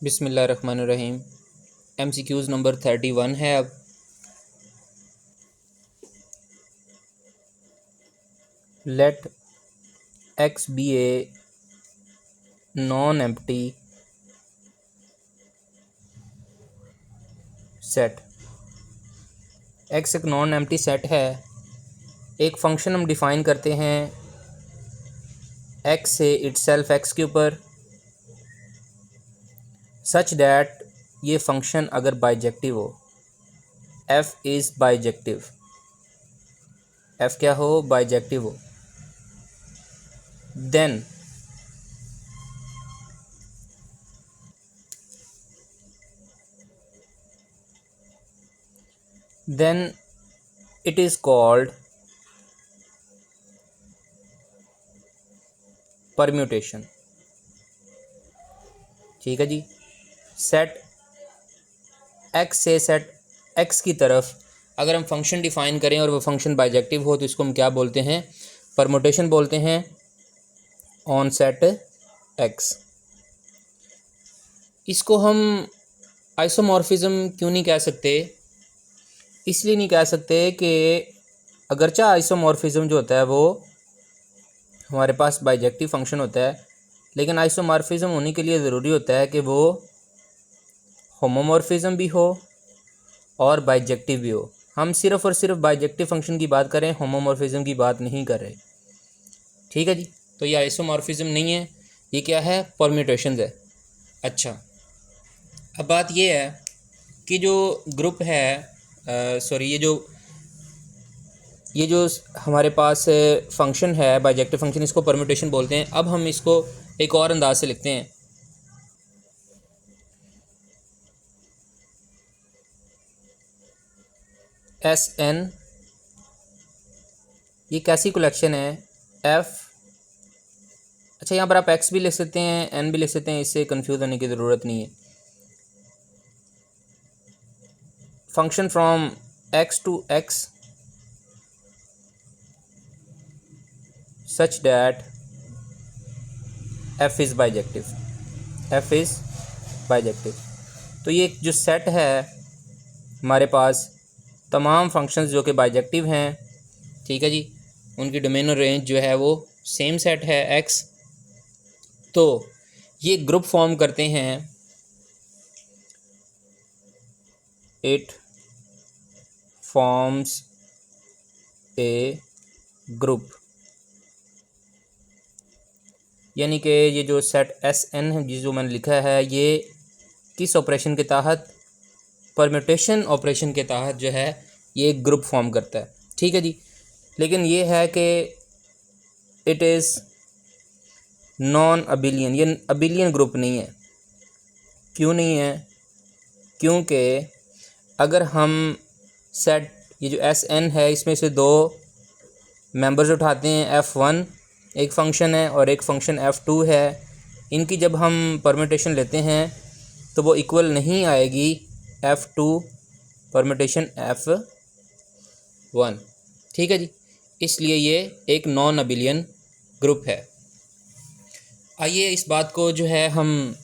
बिस्मिल्लाहिर्रहमानिर्रहीम। MCQs number 31 है। अब let x be a non empty set. X एक नॉन एम्प्टी सेट है। एक फंक्शन हम डिफ़ाइन करते हैं एक्स से इटसेल्फ एक्स के ऊपर, सच दैट ये फंक्शन अगर बाइजेक्टिव हो, एफ इज़ बाइजेक्टिव, एफ क्या हो, बाइजेक्टिव हो, then it is called permutation. ठीक है जी। सेट एक्स से सेट एक्स की तरफ अगर हम फंक्शन डिफ़ाइन करें और वो फंक्शन बाइजेक्टिव हो तो इसको हम क्या बोलते हैं, परम्यूटेशन बोलते हैं ऑन सेट एक्स। इसको हम आइसोमॉर्फिज्म क्यों नहीं कह सकते? इसलिए नहीं कह सकते कि अगरचा आइसोमॉर्फिज्म जो होता है वो हमारे पास बाइजेक्टिव फंक्शन होता है, लेकिन आइसोमॉर्फिज्म होने के लिए ज़रूरी होता है कि वो होमोमॉर्फिज्म भी हो और बाइजेक्टिव भी हो। हम सिर्फ़ और सिर्फ बाइजेक्टिव फंक्शन की बात करें, होमोमॉर्फिज्म की बात नहीं कर रहे। ठीक है जी। तो ये आइसोमॉर्फिज्म नहीं है, ये क्या है, परम्यूटेशंस है। अच्छा, अब बात ये है कि जो ग्रुप है ये जो हमारे पास फंक्शन है बाइजेक्टिव फंक्शन, इसको परम्यूटेशन बोलते हैं। अब हम इसको एक और अंदाज से लिखते हैं। एस एन ये कैसी कलेक्शन है, एफ। अच्छा, यहाँ पर आप एक्स भी लिख सकते हैं, एन भी लिख सकते हैं, इससे कंफ्यूज होने की ज़रूरत नहीं है। Function from x to x such that f is bijective, f is bijective. तो ये जो सेट है हमारे पास तमाम फंक्शंस जो कि बाइजेक्टिव हैं, ठीक है जी, उनकी डोमेन और रेंज जो है वो सेम सेट है एक्स। तो ये ग्रुप फॉर्म करते हैं, इट फॉर्म्स ए ग्रुप। यानी कि ये जो सेट एस एन है जो मैंने लिखा है, ये किस ऑपरेशन के तहत, परम्यूटेशन ऑपरेशन के तहत जो है ये एक ग्रुप फॉर्म करता है। ठीक है जी। लेकिन ये है कि इट इज़ नॉन अबिलियन, ये अबिलियन ग्रुप नहीं है। क्यों नहीं है? क्योंकि अगर हम सेट ये जो एस एन है इसमें से दो मेंबर्स उठाते हैं, F1 एक फ़ंक्शन है और एक फ़ंक्शन F2 है, इनकी जब हम परम्यूटेशन लेते हैं तो वो इक्वल नहीं आएगी F2 परम्यूटेशन F1। ठीक है जी। इसलिए ये एक नॉन अबिलियन ग्रुप है। आइए इस बात को जो है हम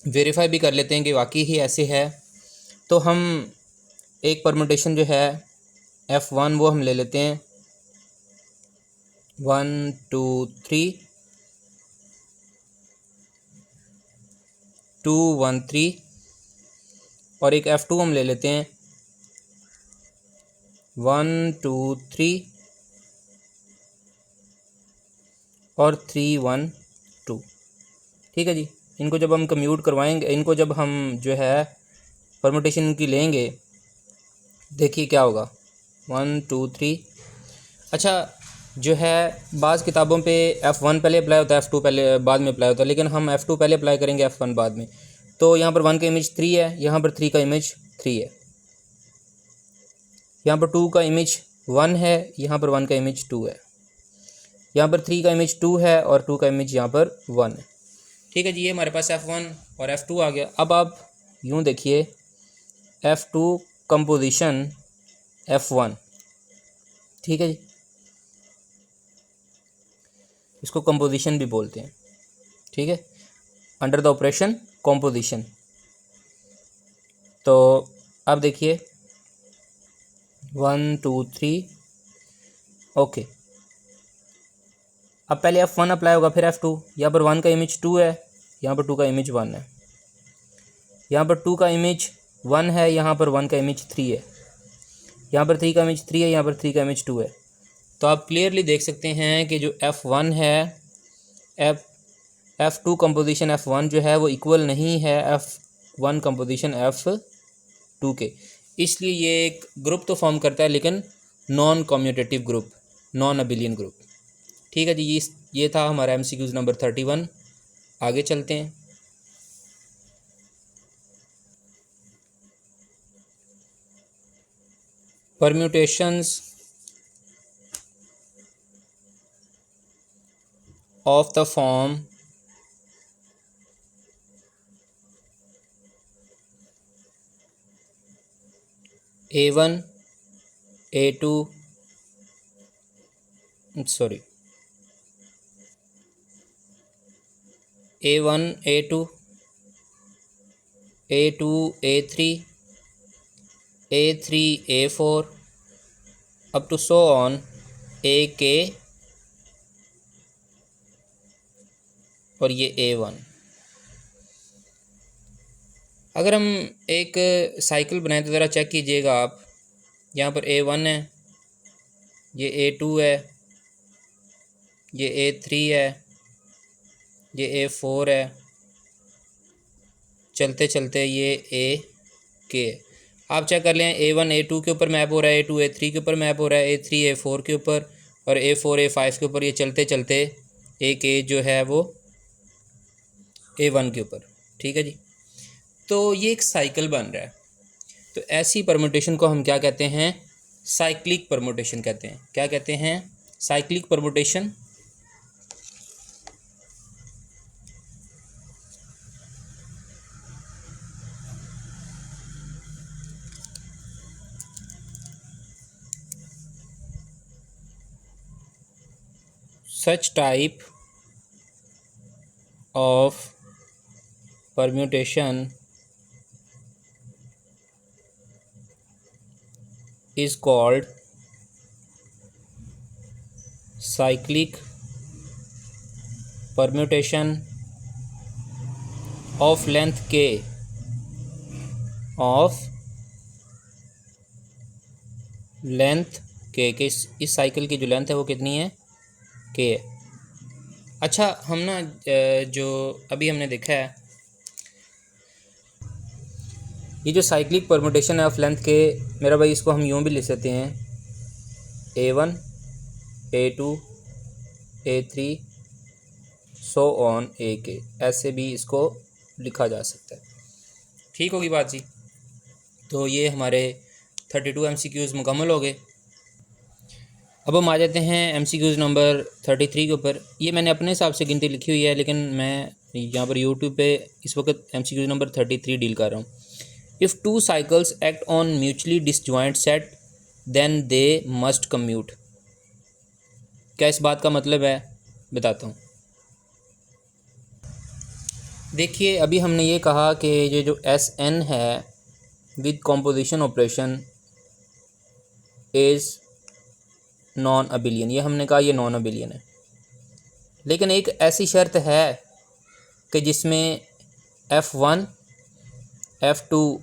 वेरीफाई भी कर लेते हैं कि वाकई ही ऐसे है। तो हम एक परम्यूटेशन जो है F1 वो हम ले लेते हैं, 1 2 3 2 1 3, और एक F2 हम ले लेते हैं 1 2 3 और 3 1 2। ठीक है जी। इनको जब हम कम्यूट करवाएंगे, इनको जब हम जो है परम्यूटेशन की लेंगे, देखिए क्या होगा, 1 2 3। अच्छा, जो है बाज़ किताबों पे F1 पहले अप्लाई होता है, F2 पहले बाद में अप्लाई होता है, लेकिन हम F2 पहले अप्लाई करेंगे, F1 बाद में। तो यहाँ पर 1 का इमेज 3 है, यहाँ पर 3 का इमेज 3 है, यहाँ पर 2 का इमेज 1 है, यहाँ पर 1 का इमेज 2 है, यहाँ पर 3 का इमेज 2 है और 2 का इमेज यहाँ पर 1 है। ठीक है जी। ये हमारे पास F1 और F2 आ गया। अब आप यूँ देखिए, F2 कंपोजिशन F1। ठीक है जी, इसको कंपोजिशन भी बोलते हैं। ठीक है, अंडर द ऑपरेशन कॉम्पोजिशन। तो अब देखिए 1 2 3 ओके। अब पहले F1 अप्लाई होगा, फिर F2। यहाँ पर 1 का इमेज 2 है, यहाँ पर 2 का इमेज 1 है, यहाँ पर 2 का इमेज 1 है, यहाँ पर 1 का इमेज 3 है, यहाँ पर 3 का इमेज 3 है, यहाँ पर 3 का इमेज 2 है। तो आप क्लियरली देख सकते हैं कि जो F1 है, F2 कंपोजिशन F1 जो है वो इक्वल नहीं है F1 कंपोजिशन F2 के। इसलिए ये एक ग्रुप तो फॉर्म करता है लेकिन non commutative group, non abelian group. ठीक है जी, ये था हमारा MCQs नंबर 31। आगे चलते हैं। Permutations of the form A1 A2 A1 A2 A2 A3 A3 A4 up to so on AK और ये A1। अगर हम एक साइकिल बनाएं तो ज़रा चेक कीजिएगा आप। यहाँ पर A1 है, ये A2 है, ये A3 है, ये A4 है, चलते चलते ये AK है। आप चेक कर लें, A1 A2 के ऊपर मैप हो रहा है, A2 A3 के ऊपर मैप हो रहा है, A3 A4 के ऊपर और A4 A5 के ऊपर। ये चलते चलते AK जो है वो A1 के ऊपर। ठीक है जी, तो ये एक साइकिल बन रहा है। तो ऐसी परम्यूटेशन को हम क्या कहते हैं? साइक्लिक परम्यूटेशन कहते हैं। क्या कहते हैं? Cyclic permutation. Such type of permutation is called cyclic permutation of length k, of length k के। इस साइकिल की जो लेंथ है वो कितनी है? k है। अच्छा, हम ना जो अभी हमने देखा है, ये जो साइक्लिक परम्यूटेशन है ऑफ लेंथ के, मेरा भाई इसको हम यूँ भी लिख सकते हैं A1 A2 A3 so on AK, ऐसे भी इसको लिखा जा सकता है। ठीक होगी बात जी। तो ये हमारे 32 MCQs मुकम्मल हो गए। अब हम आ जाते हैं MCQs नंबर 33 के ऊपर। ये मैंने अपने हिसाब से गिनती लिखी हुई है, लेकिन मैं यहाँ पर YouTube पे इस वक्त MCQs नंबर 33 डील कर रहा हूँ। If two cycles act on mutually disjoint set then they must commute. क्या इस बात का मतलब है? बताता हूँ। देखिए, अभी हमने ये कहा कि ये जो SN है with composition operation is non abelian. ये हमने कहा ये नॉन अबिलियन है, लेकिन एक ऐसी शर्त है कि जिसमें F1 F2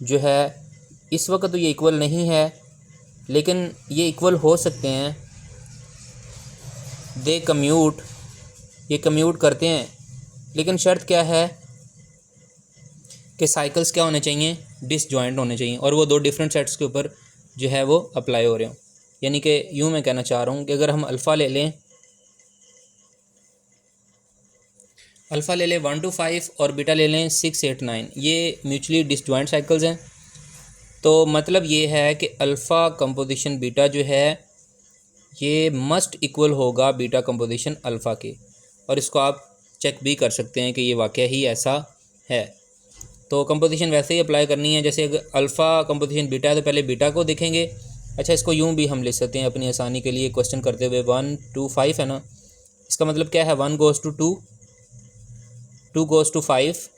जो है इस वक्त तो ये इक्वल नहीं है, लेकिन ये इक्वल हो सकते हैं। दे कम्यूट, ये कम्यूट करते हैं, लेकिन शर्त क्या है कि साइकिल्स क्या होने चाहिए? डिसजॉइंट होने चाहिए, और वो दो डिफरेंट सेट्स के ऊपर जो है वो अप्लाई हो रहे हों। यानी कि यूँ मैं कहना चाह रहा हूँ कि अगर हम अल्फ़ा ले लें, 1 to 5 और बीटा ले लें 6 8 9, ये म्यूचुअली डिसजॉइंट साइकिल्स हैं। तो मतलब ये है कि अल्फ़ा कंपोजिशन बीटा जो है ये मस्ट इक्वल होगा बीटा कंपोजिशन अल्फ़ा के, और इसको आप चेक भी कर सकते हैं कि ये वाकया ही ऐसा है। तो कंपोजिशन वैसे ही अप्लाई करनी है, जैसे अगर अल्फ़ा कंपोजिशन बीटा है तो पहले बीटा को देखेंगे। अच्छा, इसको यूँ भी हम लिख सकते हैं अपनी आसानी के लिए क्वेश्चन करते हुए 1 2 5 है ना। इसका मतलब क्या है? 1 goes to 2, 2 goes to 5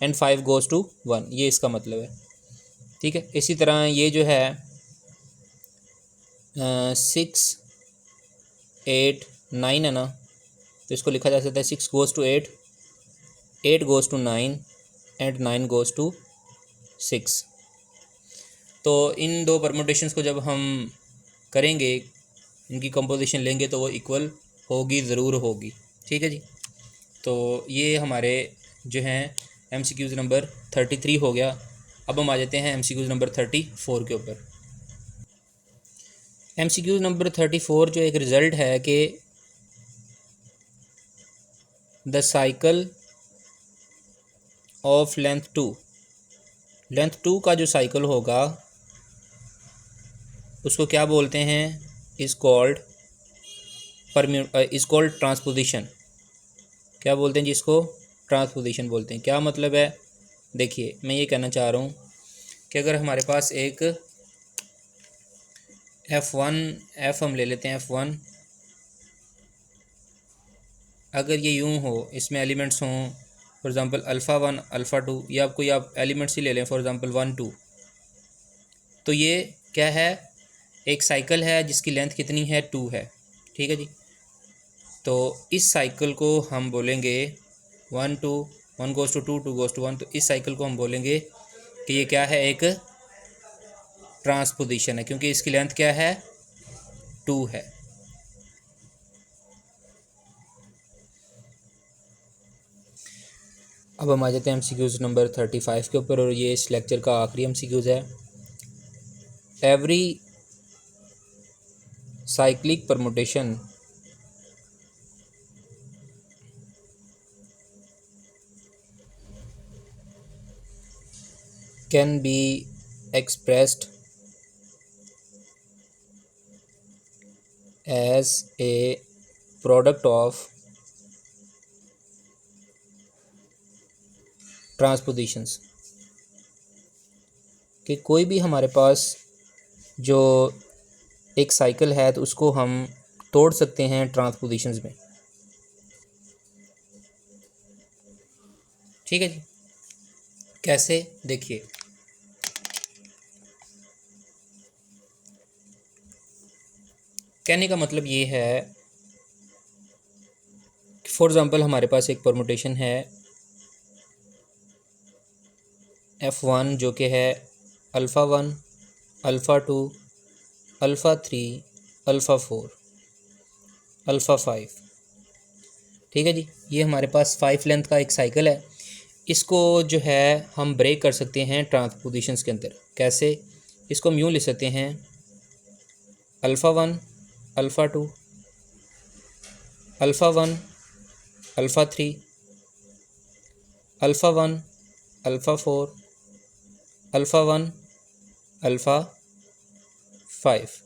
and 5 goes to 1, ये इसका मतलब है। ठीक है, इसी तरह ये जो है 6 8 9 है ना, तो इसको लिखा जा सकता है 6 goes to 8, 8 goes to 9 and 9 goes to 6। तो इन दो परमुटेशंस को जब हम करेंगे, इनकी कंपोजिशन लेंगे तो वो इक्वल होगी, ज़रूर होगी। ठीक है जी। तो ये हमारे जो हैं MCQs नंबर 33 हो गया। अब हम आ जाते हैं MCQs नंबर 34 के ऊपर। MCQs नंबर 34 जो एक रिज़ल्ट है कि द साइकिल ऑफ लेंथ 2 का जो साइकिल होगा उसको क्या बोलते हैं, इज़ कॉल्ड ट्रांसपोजिशन। क्या बोलते हैं जी, इसको ट्रांसपोजिशन बोलते हैं। क्या मतलब है, देखिए मैं ये कहना चाह रहा हूँ कि अगर हमारे पास एक F हम ले लेते हैं F1, अगर ये यूँ हो, इसमें एलिमेंट्स हों फॉर एग्ज़ाम्पल अल्फ़ा 1 अल्फ़ा 2, या कोई आप एलिमेंट्स ही ले लें फॉर एग्ज़ाम्पल 1 2, तो ये क्या है, एक साइकिल है जिसकी लेंथ कितनी है, 2 है। ठीक है जी। तो इस साइकिल को हम बोलेंगे 1 2, 1 गोज़ टू 2, 2 गोज़ टू 1। तो इस साइकिल को हम बोलेंगे कि ये क्या है, एक ट्रांसपोजिशन है, क्योंकि इसकी लेंथ क्या है, 2 है। अब हम आ जाते हैं MCQs नंबर 35 के ऊपर, और ये इस लेक्चर का आखिरी MCQs है। Every cyclic permutation can be expressed as a product of ट्रांसपोजिशंस। कि कोई भी हमारे पास जो एक साइकिल है तो उसको हम तोड़ सकते हैं ट्रांसपोजिशंस में। ठीक है जी। कैसे, देखिए कहने का मतलब ये है, फॉर एग्ज़ाम्पल हमारे पास एक परमुटेशन है F1 जो कि है alpha 1 alpha 2 alpha 3 alpha 4 alpha 5। ठीक है जी। ये हमारे पास 5 लेंथ का एक साइकिल है। इसको जो है हम ब्रेक कर सकते हैं ट्रांसपोजिशंस के अंदर। कैसे, इसको हम यूँ लिख सकते हैं alpha 1 alpha 2 alpha 1 alpha 3 alpha 1 alpha 4 alpha 1 alpha 5।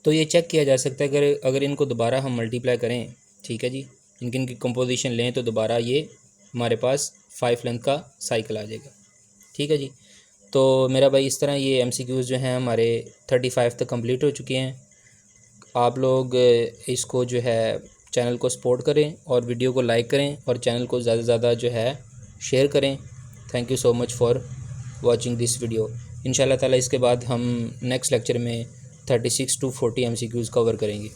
तो ये चेक किया जा सकता है अगर इनको दोबारा हम मल्टीप्लाई करें, ठीक है जी, इनकी कंपोजिशन लें तो दोबारा ये हमारे पास 5 लेंथ का साइकिल आ जाएगा। ठीक है जी। तो मेरा भाई इस तरह ये MCQs जो हैं हमारे 35 तक कंप्लीट हो चुके हैं। आप लोग इसको जो है चैनल को सपोर्ट करें और वीडियो को लाइक करें और चैनल को ज़्यादा से ज़्यादा जो है शेयर करें। Thank you so much for watching this video. इंशाल्लाह ताला इसके बाद हम नेक्स्ट लेक्चर में 36 to 40 MCQs कवर करेंगे।